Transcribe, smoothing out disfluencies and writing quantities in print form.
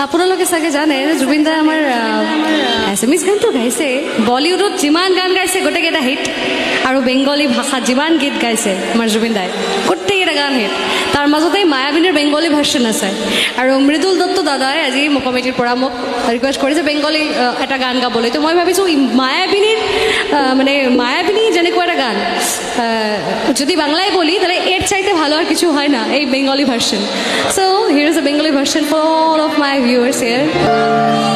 আপোনালোকে চাগে জানে জুবিন দাই আমাৰ এছামিজ গানটো গাইছে, বলিউডত যিমান গান গাইছে গোটেইকেইটা হিট, আৰু বেংগলী ভাষাত যিমান গীত গাইছে আমাৰ জুবিন দাই গোটেইকেইটা গান হিট। তাৰ মাজতে মায়াবিনীৰ বেংগলী ভাৰ্চন আছে, আৰু মৃদুল দত্ত দাদাই আজি কমিটিৰ পৰা মোক ৰিকুৱেষ্ট কৰিছে বেংগলী এটা গান গাবলৈ। তো মই ভাবিছোঁ মায়াবিনীৰ মানে মায়াবিনী যেনেকুৱা এটা গান যদি বাংলায় বলি তাহলে এর চাইতে ভালো আর কিছু হয় না, এই Bengali version. So here is a Bengali version for all of my viewers here.